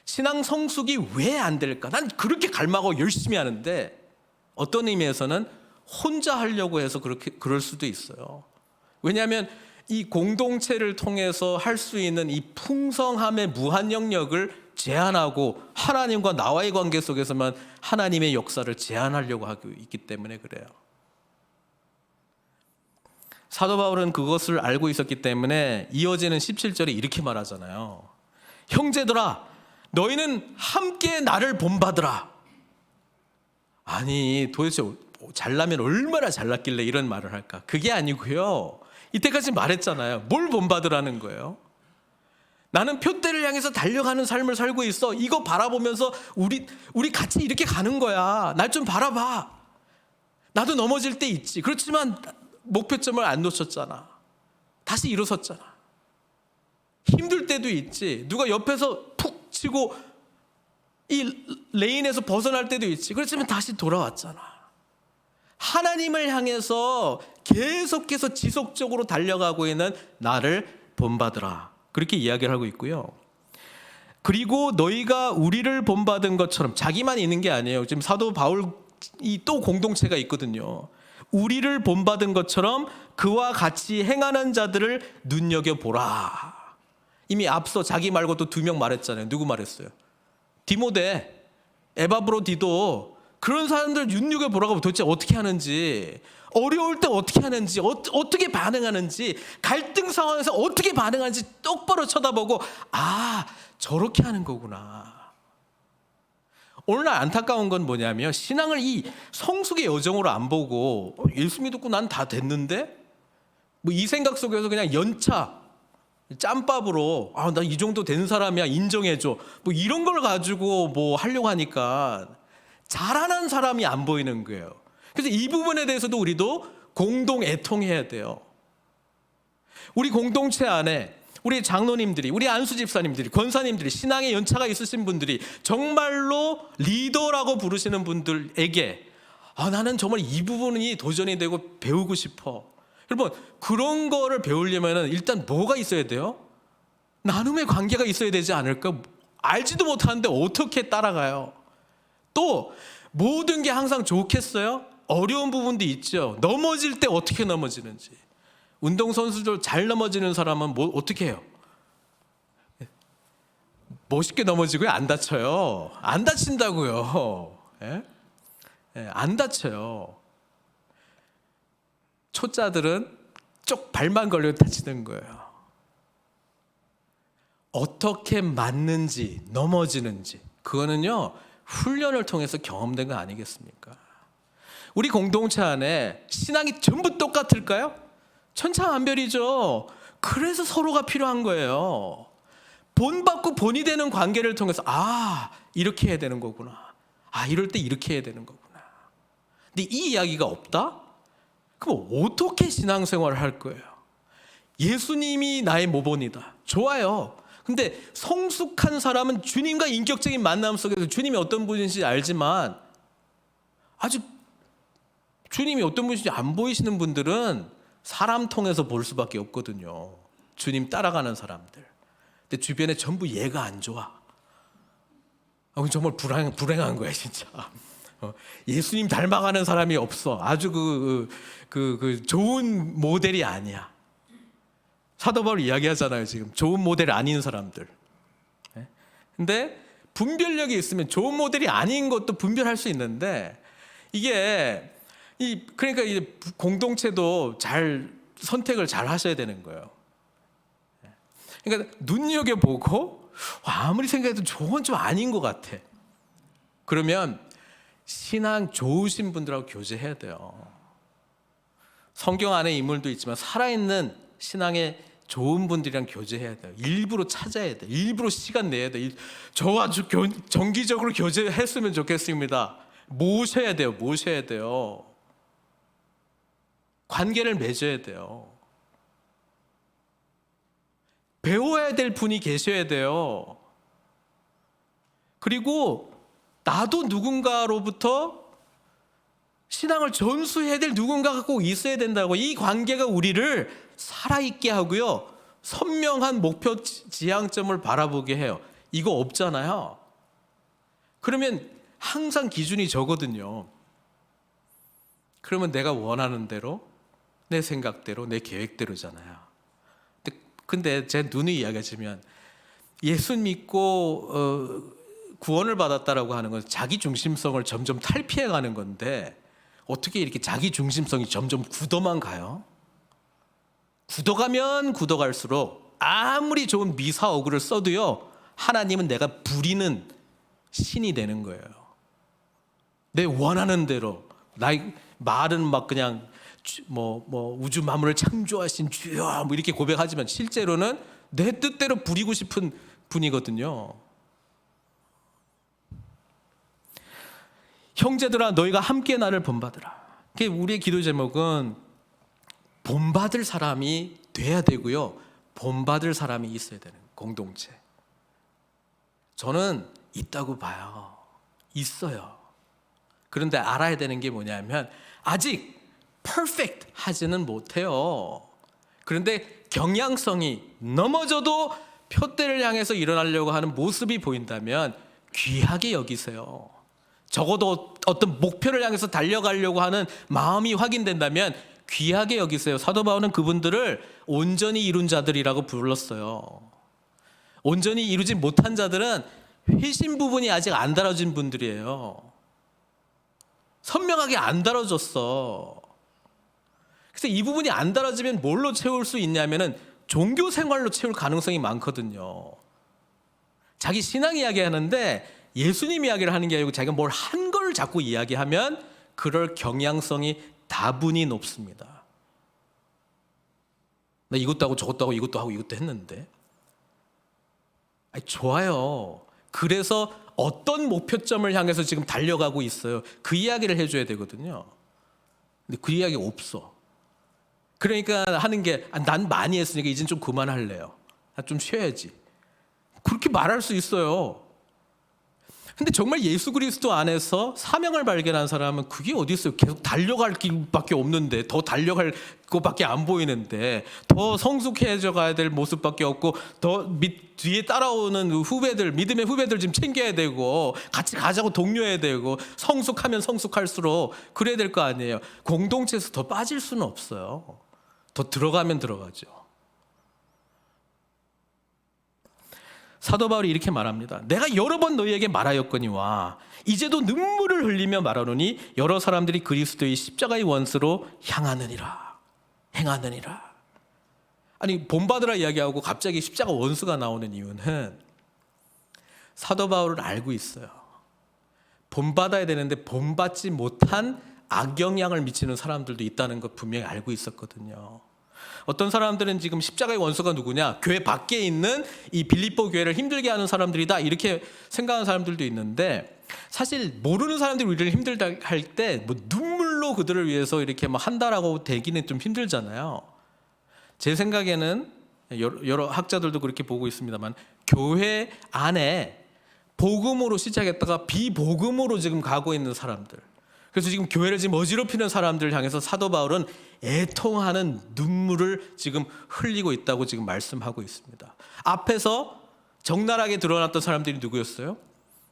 Speaker 1: 신앙 성숙이 왜 안 될까? 난 그렇게 갈망하고 열심히 하는데 어떤 의미에서는 혼자 하려고 해서 그럴 수도 있어요. 왜냐하면 이 공동체를 통해서 할 수 있는 이 풍성함의 무한 영역을 제한하고 하나님과 나와의 관계 속에서만 하나님의 역사를 제한하려고 하고 있기 때문에 그래요. 사도 바울은 그것을 알고 있었기 때문에 이어지는 17절에 이렇게 말하잖아요. 형제들아, 너희는 함께 나를 본받으라. 아니 도대체 잘나면 얼마나 잘났길래 이런 말을 할까? 그게 아니고요. 이때까지 말했잖아요. 뭘 본받으라는 거예요? 나는 표대를 향해서 달려가는 삶을 살고 있어. 이거 바라보면서 우리 같이 이렇게 가는 거야. 날 좀 바라봐. 나도 넘어질 때 있지. 그렇지만 목표점을 안 놓쳤잖아. 다시 일어섰잖아. 힘들 때도 있지. 누가 옆에서 푹 치고 이 레인에서 벗어날 때도 있지. 그렇지만 다시 돌아왔잖아. 하나님을 향해서 계속해서 지속적으로 달려가고 있는 나를 본받으라. 그렇게 이야기를 하고 있고요. 그리고 너희가 우리를 본받은 것처럼, 자기만 있는 게 아니에요. 지금 사도 바울이 또 공동체가 있거든요. 우리를 본받은 것처럼 그와 같이 행하는 자들을 눈여겨보라. 이미 앞서 자기 말고 또 2명 말했잖아요. 누구 말했어요? 디모데, 에바브로디도 그런 사람들 눈여겨보라고. 도대체 어떻게 하는지, 어려울 때 어떻게 하는지, 어떻게 반응하는지, 갈등 상황에서 어떻게 반응하는지 똑바로 쳐다보고, 아, 저렇게 하는 거구나. 오늘날 안타까운 건 뭐냐면, 신앙을 이 성숙의 여정으로 안 보고 예수 믿었고 난 다 됐는데 뭐 이 생각 속에서 그냥 연차 짬밥으로 나 이 정도 된 사람이야 인정해줘, 뭐 이런 걸 가지고 뭐 하려고 하니까 자라난 사람이 안 보이는 거예요. 그래서 이 부분에 대해서도 우리도 공동 애통해야 돼요. 우리 공동체 안에 우리 장로님들이, 우리 안수 집사님들이, 권사님들이, 신앙의 연차가 있으신 분들이 정말로 리더라고 부르시는 분들에게 나는 정말 이 부분이 도전이 되고 배우고 싶어. 여러분, 그런 거를 배우려면 일단 뭐가 있어야 돼요? 나눔의 관계가 있어야 되지 않을까? 알지도 못하는데 어떻게 따라가요? 또 모든 게 항상 좋겠어요? 어려운 부분도 있죠. 넘어질 때 어떻게 넘어지는지. 운동선수들 잘 넘어지는 사람은 어떻게 해요? 멋있게 넘어지고요. 안 다쳐요. 안 다친다고요. 예? 안 다쳐요. 초짜들은 쪽 발만 걸려 다치는 거예요. 어떻게 맞는지, 넘어지는지, 그거는요 훈련을 통해서 경험된 거 아니겠습니까? 우리 공동체 안에 신앙이 전부 똑같을까요? 천차만별이죠. 그래서 서로가 필요한 거예요. 본받고 본이 되는 관계를 통해서 이렇게 해야 되는 거구나. 이럴 때 이렇게 해야 되는 거구나. 근데 이 이야기가 없다? 그럼 어떻게 신앙생활을 할 거예요? 예수님이 나의 모본이다. 좋아요. 근데 성숙한 사람은 주님과 인격적인 만남 속에서 주님이 어떤 분인지 알지만 아직 주님이 어떤 분인지 안 보이시는 분들은 사람 통해서 볼 수밖에 없거든요. 주님 따라가는 사람들. 근데 주변에 전부 얘가 안 좋아. 정말 불행한 거야 진짜. 예수님 닮아가는 사람이 없어. 아주 좋은 모델이 아니야. 사도 바울 이야기하잖아요. 지금 좋은 모델이 아닌 사람들. 근데 분별력이 있으면 좋은 모델이 아닌 것도 분별할 수 있는데, 이게 그러니까 이제 공동체도 잘 선택을 잘 하셔야 되는 거예요. 그러니까 눈여겨보고 아무리 생각해도 저건 좀 아닌 것 같아. 그러면 신앙 좋으신 분들하고 교제해야 돼요. 성경 안에 인물도 있지만 살아있는 신앙의 좋은 분들이랑 교제해야 돼요. 일부러 찾아야 돼요. 일부러 시간 내야 돼요. 저와 정기적으로 교제했으면 좋겠습니다. 모셔야 돼요. 모셔야 돼요. 관계를 맺어야 돼요. 배워야 될 분이 계셔야 돼요. 그리고 나도 누군가로부터 신앙을 전수해야 될 누군가가 꼭 있어야 된다고. 이 관계가 우리를 살아있게 하고요, 선명한 목표 지향점을 바라보게 해요. 이거 없잖아요. 그러면 항상 기준이 저거든요. 그러면 내가 원하는 대로, 내 생각대로, 내 계획대로잖아요. 근데 제 눈이 이야기하자면 예수 믿고 구원을 받았다라고 하는 건 자기 중심성을 점점 탈피해가는 건데, 어떻게 이렇게 자기 중심성이 점점 굳어만 가요? 굳어가면 굳어갈수록 아무리 좋은 미사어구를 써도요 하나님은 내가 부리는 신이 되는 거예요. 내 원하는 대로. 나의 말은 막 그냥 우주 만물을 창조하신 주여 뭐 이렇게 고백하지만 실제로는 내 뜻대로 부리고 싶은 분이거든요. 형제들아 너희가 함께 나를 본받으라. 우리의 기도 제목은 본받을 사람이 돼야 되고요, 본받을 사람이 있어야 되는 공동체. 저는 있다고 봐요. 있어요. 그런데 알아야 되는 게 뭐냐면 아직 퍼펙트 하지는 못해요. 그런데 경향성이 넘어져도 표대를 향해서 일어나려고 하는 모습이 보인다면 귀하게 여기세요. 적어도 어떤 목표를 향해서 달려가려고 하는 마음이 확인된다면 귀하게 여기세요. 사도 바울은 그분들을 온전히 이룬 자들이라고 불렀어요. 온전히 이루지 못한 자들은 회심 부분이 아직 안 달아진 분들이에요. 선명하게 안 달아졌어. 그래서 이 부분이 안 달아지면 뭘로 채울 수 있냐면은 종교 생활로 채울 가능성이 많거든요. 자기 신앙 이야기하는데 예수님 이야기를 하는 게 아니고 자기가 뭘 한 걸 자꾸 이야기하면 그럴 경향성이 다분히 높습니다. 나 이것도 하고 저것도 하고 이것도 하고 이것도 했는데. 좋아요. 그래서 어떤 목표점을 향해서 지금 달려가고 있어요. 그 이야기를 해줘야 되거든요. 근데 그 이야기가 없어. 그러니까 하는 게 난 많이 했으니까 이젠 좀 그만할래요. 좀 쉬어야지. 그렇게 말할 수 있어요. 근데 정말 예수 그리스도 안에서 사명을 발견한 사람은 그게 어디 있어요? 계속 달려갈 길밖에 없는데, 더 달려갈 것밖에 안 보이는데, 더 성숙해져 가야 될 모습밖에 없고, 더 뒤에 따라오는 후배들, 믿음의 후배들 지금 챙겨야 되고, 같이 가자고 독려해야 되고, 성숙하면 성숙할수록 그래야 될 거 아니에요. 공동체에서 더 빠질 수는 없어요. 더 들어가면 들어가죠. 사도 바울이 이렇게 말합니다. 내가 여러 번 너희에게 말하였거니와 이제도 눈물을 흘리며 말하노니 여러 사람들이 그리스도의 십자가의 원수로 행하느니라. 아니 본받으라 이야기하고 갑자기 십자가 원수가 나오는 이유는 사도 바울을 알고 있어요. 본받아야 되는데 본받지 못한 악영향을 미치는 사람들도 있다는 것 분명히 알고 있었거든요. 어떤 사람들은 지금 십자가의 원수가 누구냐? 교회 밖에 있는 이 빌립보 교회를 힘들게 하는 사람들이다 이렇게 생각하는 사람들도 있는데, 사실 모르는 사람들이 우리를 힘들다 할 때 눈물로 그들을 위해서 이렇게 한다라고 되기는 좀 힘들잖아요. 제 생각에는 여러 학자들도 그렇게 보고 있습니다만, 교회 안에 복음으로 시작했다가 비복음으로 지금 가고 있는 사람들, 그래서 지금 교회를 지금 어지럽히는 사람들을 향해서 사도 바울은 애통하는 눈물을 지금 흘리고 있다고 지금 말씀하고 있습니다. 앞에서 적나라하게 드러났던 사람들이 누구였어요?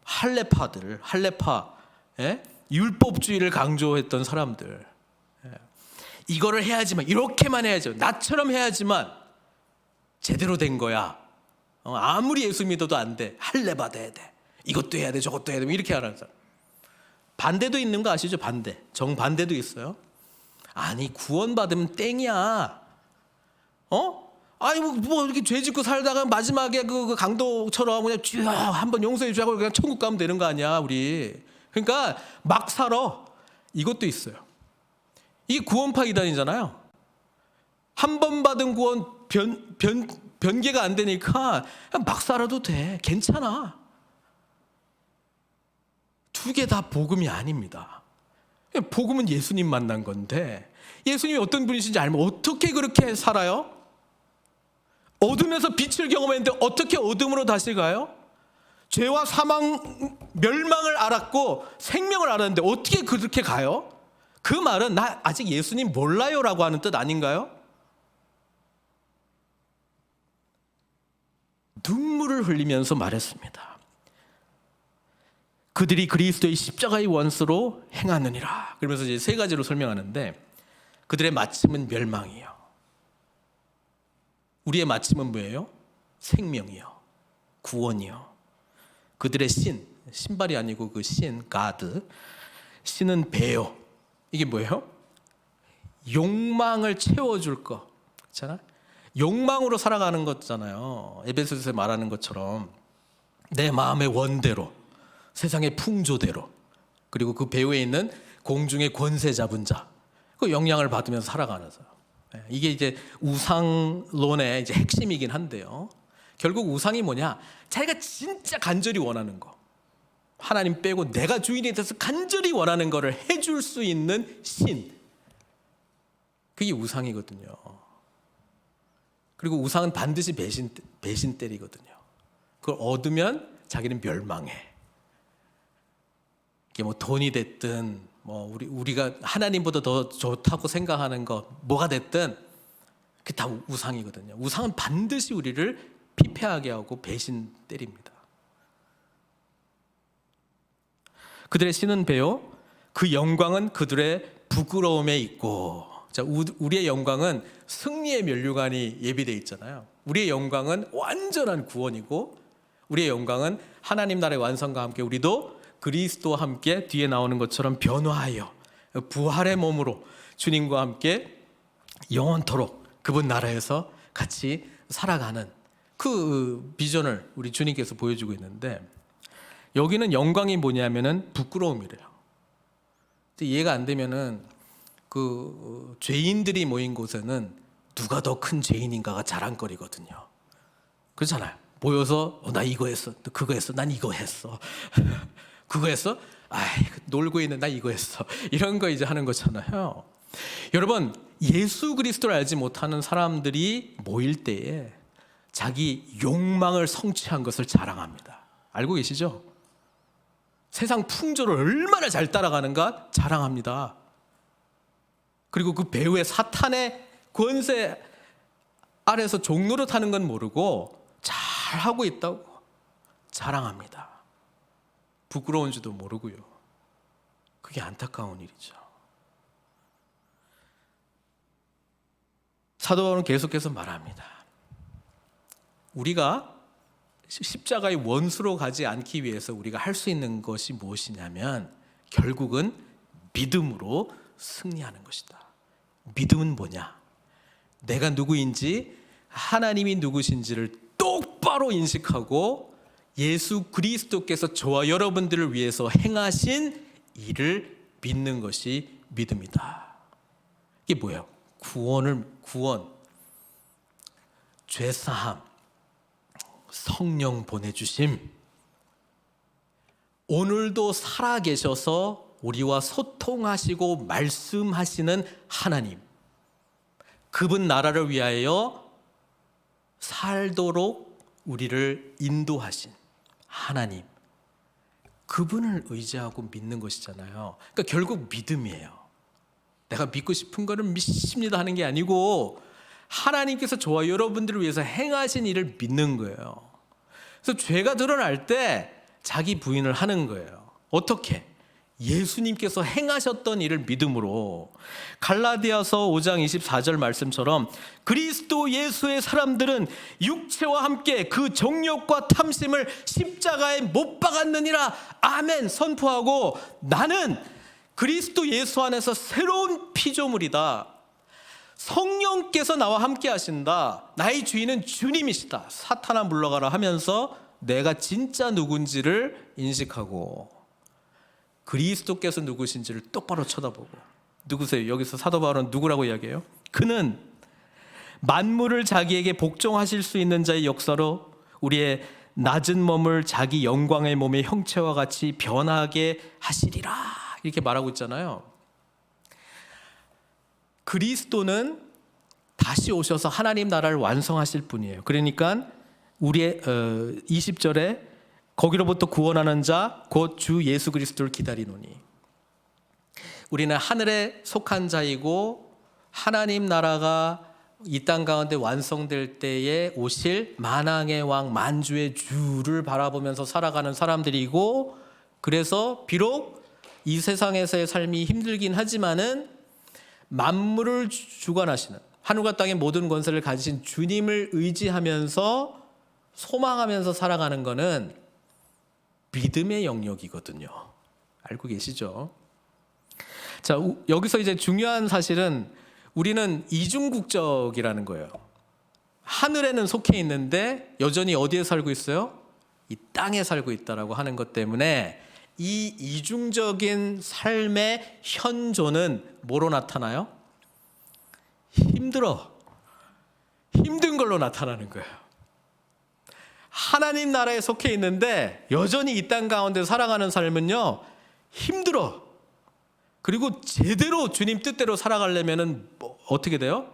Speaker 1: 할레파, 율법주의를 강조했던 사람들. 이거를 해야지만, 이렇게만 해야죠. 나처럼 해야지만 제대로 된 거야. 아무리 예수 믿어도 안 돼. 할례 받아야 돼. 이것도 해야 돼, 저것도 해야 돼. 이렇게 하라는 사람. 반대도 있는 거 아시죠? 반대. 정반대도 있어요. 아니 구원받으면 땡이야. 아니 뭐 이렇게 죄 짓고 살다가 마지막에 그 강도처럼 그냥 주여 한번 용서해 주라고 그냥 천국 가면 되는 거 아니야 우리. 그러니까 막 살아. 이것도 있어요. 이게 구원파 이단이잖아요. 한 번 받은 구원 변개가 안 되니까 그냥 막 살아도 돼. 괜찮아. 두 개 다 복음이 아닙니다. 복음은 예수님 만난 건데, 예수님이 어떤 분이신지 알면 어떻게 그렇게 살아요? 어둠에서 빛을 경험했는데 어떻게 어둠으로 다시 가요? 죄와 사망, 멸망을 알았고 생명을 알았는데 어떻게 그렇게 가요? 그 말은 나 아직 예수님 몰라요 라고 하는 뜻 아닌가요? 눈물을 흘리면서 말했습니다. 그들이 그리스도의 십자가의 원수로 행하느니라. 그러면서 이제 세 가지로 설명하는데, 그들의 마침은 멸망이요. 우리의 마침은 뭐예요? 생명이요. 구원이요. 그들의 신발이 아니고 그 가드. 신은 배요. 이게 뭐예요? 욕망을 채워줄 거. 그렇잖아? 욕망으로 살아가는 거잖아요. 에베소서에 말하는 것처럼. 내 마음의 원대로, 세상의 풍조대로, 그리고 그 배후에 있는 공중의 권세 잡은 자, 그 영향을 받으면서 살아가는 사람. 이게 이제 우상론의 이제 핵심이긴 한데요. 결국 우상이 뭐냐? 자기가 진짜 간절히 원하는 거, 하나님 빼고 내가 주인이 돼서 간절히 원하는 거를 해줄 수 있는 신, 그게 우상이거든요. 그리고 우상은 반드시 배신 때리거든요. 그걸 얻으면 자기는 멸망해. 이게 뭐 돈이 됐든, 뭐 우리가 하나님보다 더 좋다고 생각하는 거 뭐가 됐든 그게 다 우상이거든요. 우상은 반드시 우리를 피폐하게 하고 배신 때립니다. 그들의 신은 배요, 그 영광은 그들의 부끄러움에 있고. 자, 우리의 영광은 승리의 면류관이 예비되어 있잖아요. 우리의 영광은 완전한 구원이고, 우리의 영광은 하나님 나라의 완성과 함께 우리도 그리스도와 함께 뒤에 나오는 것처럼 변화하여 부활의 몸으로 주님과 함께 영원토록 그분 나라에서 같이 살아가는 그 비전을 우리 주님께서 보여주고 있는데, 여기는 영광이 뭐냐면은 부끄러움이래요. 이해가 안 되면은 그 죄인들이 모인 곳에는 누가 더 큰 죄인인가가 자랑거리거든요. 그렇잖아요. 모여서 나 이거 했어, 너 그거 했어, 난 이거 했어, 그거 했어, 놀고 있는 나 이거 했어, 이런 거 이제 하는 거잖아요. 여러분, 예수 그리스도를 알지 못하는 사람들이 모일 때에 자기 욕망을 성취한 것을 자랑합니다. 알고 계시죠? 세상 풍조를 얼마나 잘 따라가는가 자랑합니다. 그리고 그 배후에 사탄의 권세 아래서 종노릇 하는 건 모르고 잘하고 있다고 자랑합니다. 부끄러운 줄도 모르고요. 그게 안타까운 일이죠. 사도 바울은 계속해서 말합니다. 우리가 십자가의 원수로 가지 않기 위해서 우리가 할 수 있는 것이 무엇이냐면 결국은 믿음으로 승리하는 것이다. 믿음은 뭐냐? 내가 누구인지, 하나님이 누구신지를 똑바로 인식하고 예수 그리스도께서 저와 여러분들을 위해서 행하신 일을 믿는 것이 믿음이다. 이게 뭐예요? 구원, 죄사함, 성령 보내주심, 오늘도 살아계셔서 우리와 소통하시고 말씀하시는 하나님, 그분 나라를 위하여 살도록 우리를 인도하신 하나님, 그분을 의지하고 믿는 것이잖아요. 그러니까 결국 믿음이에요. 내가 믿고 싶은 거를 믿습니다 하는 게 아니고 하나님께서 저와 여러분들을 위해서 행하신 일을 믿는 거예요. 그래서 죄가 드러날 때 자기 부인을 하는 거예요. 어떻게? 예수님께서 행하셨던 일을 믿음으로. 갈라디아서 5장 24절 말씀처럼 그리스도 예수의 사람들은 육체와 함께 그 정욕과 탐심을 십자가에 못 박았느니라 아멘 선포하고, 나는 그리스도 예수 안에서 새로운 피조물이다. 성령께서 나와 함께 하신다. 나의 주인은 주님이시다. 사탄아 물러가라 하면서 내가 진짜 누군지를 인식하고 그리스도께서 누구신지를 똑바로 쳐다보고. 누구세요? 여기서 사도 바울은 누구라고 이야기해요? 그는 만물을 자기에게 복종하실 수 있는 자의 역사로 우리의 낮은 몸을 자기 영광의 몸의 형체와 같이 변하게 하시리라, 이렇게 말하고 있잖아요. 그리스도는 다시 오셔서 하나님 나라를 완성하실 분이에요. 그러니까 우리의 20절에 거기로부터 구원하는 자 곧 주 예수 그리스도를 기다리노니. 우리는 하늘에 속한 자이고 하나님 나라가 이 땅 가운데 완성될 때에 오실 만왕의 왕 만주의 주를 바라보면서 살아가는 사람들이고, 그래서 비록 이 세상에서의 삶이 힘들긴 하지만은 만물을 주관하시는 하늘과 땅의 모든 권세를 가지신 주님을 의지하면서 소망하면서 살아가는 것은 믿음의 영역이거든요. 알고 계시죠? 자, 여기서 이제 중요한 사실은 우리는 이중국적이라는 거예요. 하늘에는 속해 있는데 여전히 어디에 살고 있어요? 이 땅에 살고 있다라고 하는 것 때문에 이 이중적인 삶의 현존은 뭐로 나타나요? 힘든 걸로 나타나는 거예요. 하나님 나라에 속해 있는데 여전히 이 땅 가운데 살아가는 삶은요, 힘들어. 그리고 제대로 주님 뜻대로 살아가려면은 어떻게 돼요?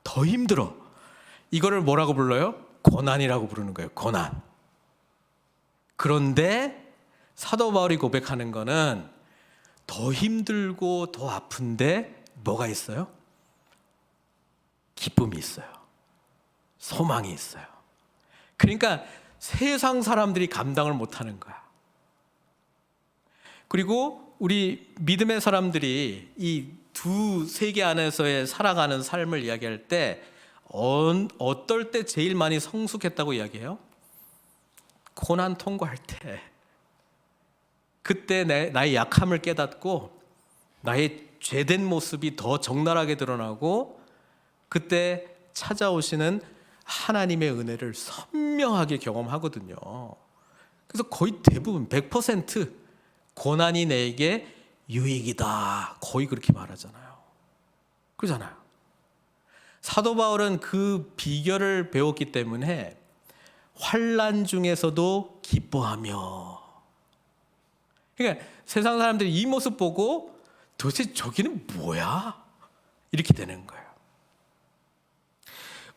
Speaker 1: 더 힘들어. 이거를 뭐라고 불러요? 고난이라고 부르는 거예요. 고난. 그런데 사도 바울이 고백하는 거는 더 힘들고 더 아픈데 뭐가 있어요? 기쁨이 있어요. 소망이 있어요. 그러니까 세상 사람들이 감당을 못하는 거야. 그리고 우리 믿음의 사람들이 이 두 세계 안에서의 살아가는 삶을 이야기할 때 어떨 때 제일 많이 성숙했다고 이야기해요? 고난 통과할 때. 그때 나의 약함을 깨닫고 나의 죄된 모습이 더 적나라하게 드러나고 그때 찾아오시는 하나님의 은혜를 선명하게 경험하거든요. 그래서 거의 대부분 100% 고난이 내게 유익이다. 거의 그렇게 말하잖아요. 그러잖아요. 사도 바울은 그 비결을 배웠기 때문에 환난 중에서도 기뻐하며. 그러니까 세상 사람들이 이 모습 보고 도대체 저기는 뭐야? 이렇게 되는 거예요.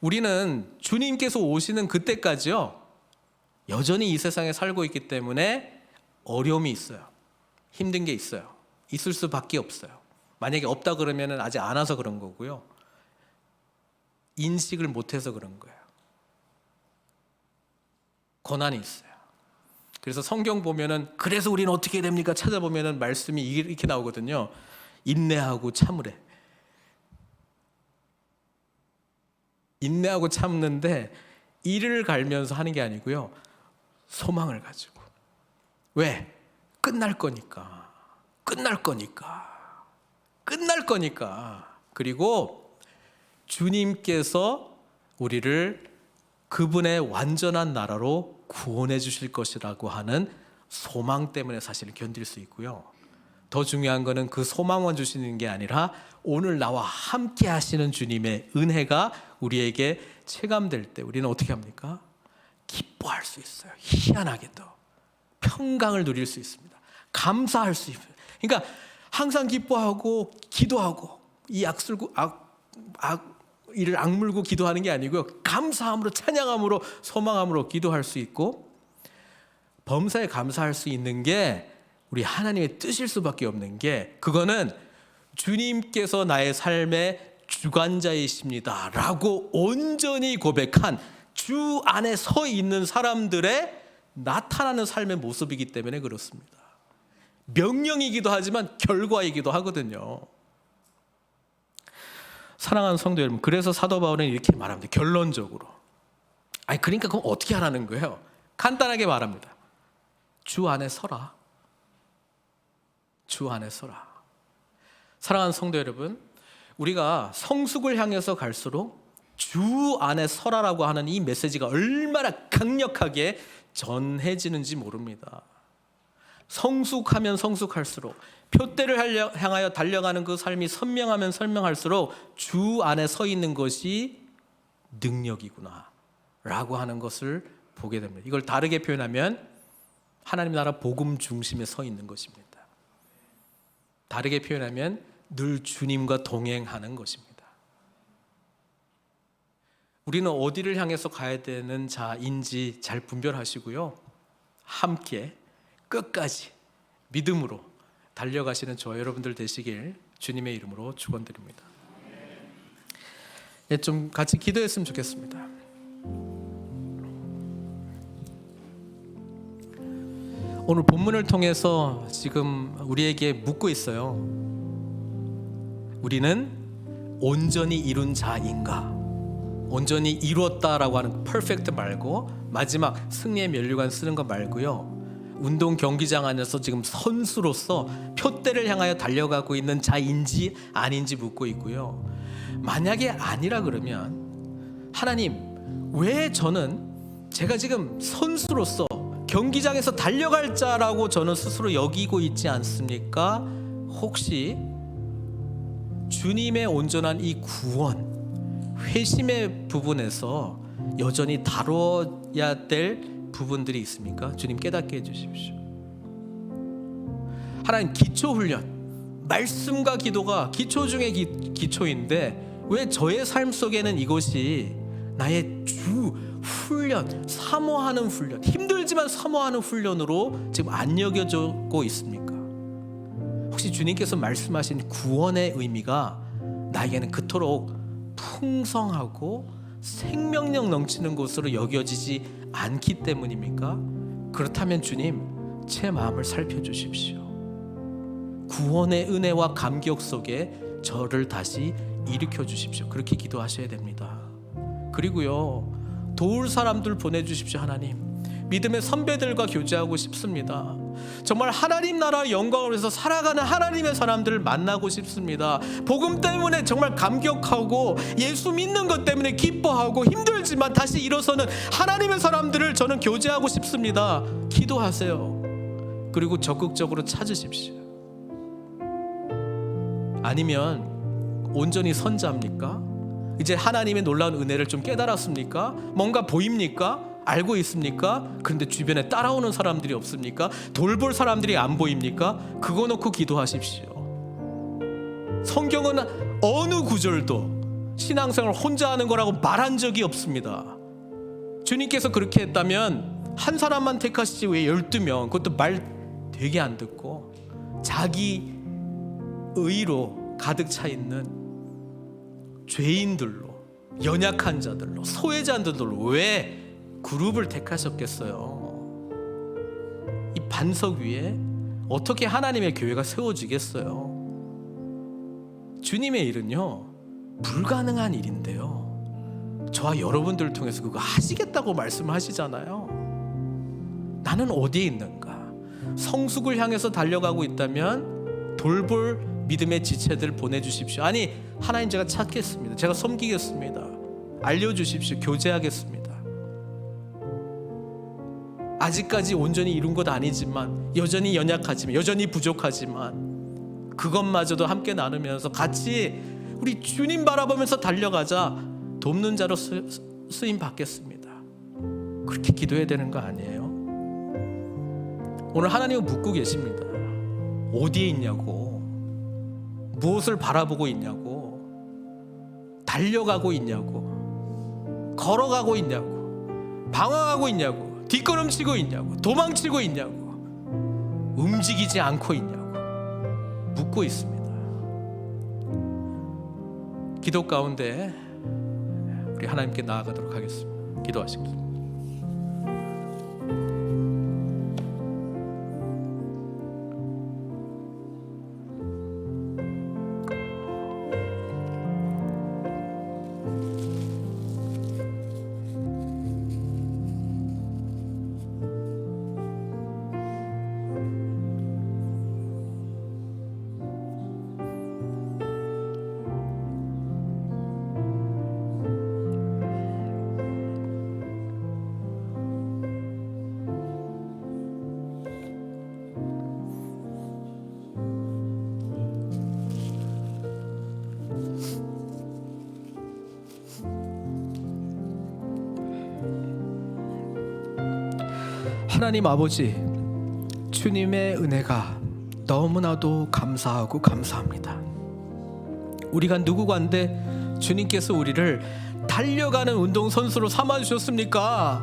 Speaker 1: 우리는 주님께서 오시는 그때까지요, 여전히 이 세상에 살고 있기 때문에 어려움이 있어요. 힘든 게 있어요. 있을 수밖에 없어요. 만약에 없다 그러면 아직 안 와서 그런 거고요. 인식을 못해서 그런 거예요. 고난이 있어요. 그래서 성경 보면은 그래서 우리는 어떻게 해야 됩니까? 찾아보면은 말씀이 이렇게 나오거든요. 인내하고 참으래. 인내하고 참는데 이를 갈면서 하는 게 아니고요. 소망을 가지고. 왜? 끝날 거니까. 그리고 주님께서 우리를 그분의 완전한 나라로 구원해 주실 것이라고 하는 소망 때문에 사실은 견딜 수 있고요. 더 중요한 거는 그 소망만 주시는 게 아니라 오늘 나와 함께 하시는 주님의 은혜가 우리에게 체감될 때 우리는 어떻게 합니까? 기뻐할 수 있어요. 희한하게도 평강을 누릴 수 있습니다. 감사할 수 있어요. 그러니까 항상 기뻐하고 기도하고 이 이를 악물고 기도하는 게 아니고요. 감사함으로, 찬양함으로, 소망함으로 기도할 수 있고, 범사에 감사할 수 있는 게 우리 하나님의 뜻일 수밖에 없는 게, 그거는 주님께서 나의 삶의 주관자이십니다 라고 온전히 고백한 주 안에 서 있는 사람들의 나타나는 삶의 모습이기 때문에 그렇습니다. 명령이기도 하지만 결과이기도 하거든요. 사랑하는 성도 여러분, 그래서 사도 바울은 이렇게 말합니다. 결론적으로. 그러니까 그럼 어떻게 하라는 거예요? 간단하게 말합니다. 주 안에 서라. 주 안에 서라. 사랑하는 성도 여러분, 우리가 성숙을 향해서 갈수록 주 안에 서라라고 하는 이 메시지가 얼마나 강력하게 전해지는지 모릅니다. 성숙하면 성숙할수록, 표대를 향하여 달려가는 그 삶이 선명하면 선명할수록 주 안에 서 있는 것이 능력이구나 라고 하는 것을 보게 됩니다. 이걸 다르게 표현하면 하나님 나라 복음 중심에 서 있는 것입니다. 다르게 표현하면 늘 주님과 동행하는 것입니다. 우리는 어디를 향해서 가야 되는 자인지 잘 분별하시고요. 함께 끝까지 믿음으로 달려가시는 저와 여러분들 되시길 주님의 이름으로 축원드립니다. 좀 같이 기도했으면 좋겠습니다. 오늘 본문을 통해서 지금 우리에게 묻고 있어요. 우리는 온전히 이룬 자인가? 온전히 이루었다라고 하는 퍼펙트 말고 마지막 승리의 면류관 쓰는 거 말고요. 운동 경기장 안에서 지금 선수로서 표대를 향하여 달려가고 있는 자인지 아닌지 묻고 있고요. 만약에 아니라 그러면 하나님, 왜 저는 제가 지금 선수로서 경기장에서 달려갈 자라고 저는 스스로 여기고 있지 않습니까? 혹시 주님의 온전한 이 구원, 회심의 부분에서 여전히 다뤄야 될 부분들이 있습니까? 주님 깨닫게 해주십시오. 하나님, 기초훈련, 말씀과 기도가 기초 중에 기초인데 왜 저의 삶 속에는 이것이 나의 주 훈련, 사모하는 훈련, 힘들지만 사모하는 훈련으로 지금 안 여겨지고 있습니까? 혹시 주님께서 말씀하신 구원의 의미가 나에게는 그토록 풍성하고 생명력 넘치는 것으로 여겨지지 않기 때문입니까? 그렇다면 주님, 제 마음을 살펴주십시오. 구원의 은혜와 감격 속에 저를 다시 일으켜 주십시오. 그렇게 기도하셔야 됩니다. 그리고요, 도울 사람들 보내주십시오. 하나님, 믿음의 선배들과 교제하고 싶습니다. 정말 하나님 나라 영광을 위해서 살아가는 하나님의 사람들을 만나고 싶습니다. 복음 때문에 정말 감격하고 예수 믿는 것 때문에 기뻐하고 힘들지만 다시 일어서는 하나님의 사람들을 저는 교제하고 싶습니다. 기도하세요. 그리고 적극적으로 찾으십시오. 아니면 온전히 선자입니까? 이제 하나님의 놀라운 은혜를 좀 깨달았습니까? 뭔가 보입니까? 알고 있습니까? 그런데 주변에 따라오는 사람들이 없습니까? 돌볼 사람들이 안 보입니까? 그거 놓고 기도하십시오. 성경은 어느 구절도 신앙생활을 혼자 하는 거라고 말한 적이 없습니다. 주님께서 그렇게 했다면 한 사람만 택하시지 왜 12명, 그것도 말 되게 안 듣고 자기 의로 가득 차 있는 죄인들로, 연약한 자들로, 소외자들로 왜 그룹을 택하셨겠어요? 이 반석 위에 어떻게 하나님의 교회가 세워지겠어요? 주님의 일은요, 불가능한 일인데요, 저와 여러분들을 통해서 그거 하시겠다고 말씀하시잖아요. 나는 어디에 있는가? 성숙을 향해서 달려가고 있다면 돌볼 믿음의 지체들 보내주십시오. 아니, 하나님, 제가 찾겠습니다. 제가 섬기겠습니다. 알려주십시오. 교제하겠습니다. 아직까지 온전히 이룬 것 아니지만, 여전히 연약하지만, 여전히 부족하지만 그것마저도 함께 나누면서 같이 우리 주님 바라보면서 달려가자. 돕는 자로 쓰임 받겠습니다. 그렇게 기도해야 되는 거 아니에요? 오늘 하나님은 묻고 계십니다. 어디에 있냐고, 무엇을 바라보고 있냐고, 달려가고 있냐고, 걸어가고 있냐고, 방황하고 있냐고, 뒷걸음치고 있냐고, 도망치고 있냐고, 움직이지 않고 있냐고 묻고 있습니다. 기도 가운데 우리 하나님께 나아가도록 하겠습니다. 기도하시겠습니다. 하나님 아버지, 주님의 은혜가 너무나도 감사하고 감사합니다. 우리가 누구간데 주님께서 우리를 달려가는 운동선수로 삼아주셨습니까?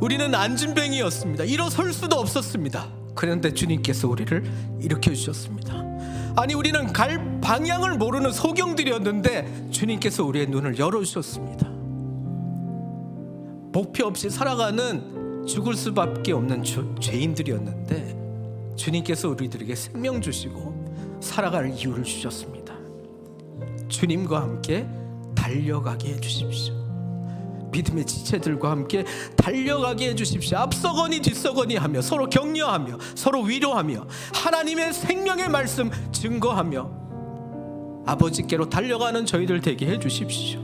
Speaker 1: 우리는 안진뱅이였습니다. 일어설 수도 없었습니다. 그런데 주님께서 우리를 일으켜주셨습니다. 아니, 우리는 갈 방향을 모르는 소경들이었는데 주님께서 우리의 눈을 열어주셨습니다. 목표 없이 살아가는 죽을 수밖에 없는 죄인들이었는데 주님께서 우리들에게 생명 주시고 살아갈 이유를 주셨습니다. 주님과 함께 달려가게 해주십시오. 믿음의 지체들과 함께 달려가게 해주십시오. 앞서거니 뒤서거니 하며 서로 격려하며 서로 위로하며 하나님의 생명의 말씀 증거하며 아버지께로 달려가는 저희들 되게 해주십시오.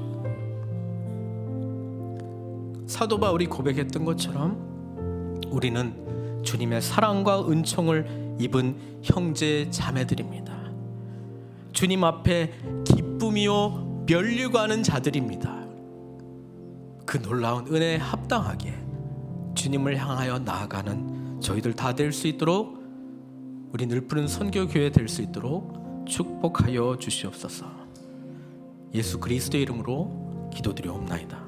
Speaker 1: 사도 바울이 고백했던 것처럼 우리는 주님의 사랑과 은총을 입은 형제 자매들입니다. 주님 앞에 기쁨이요 면류가 하는 자들입니다. 그 놀라운 은혜에 합당하게 주님을 향하여 나아가는 저희들 다 될 수 있도록, 우리 늘푸른 선교교회 될 수 있도록 축복하여 주시옵소서. 예수 그리스도의 이름으로 기도드리옵나이다.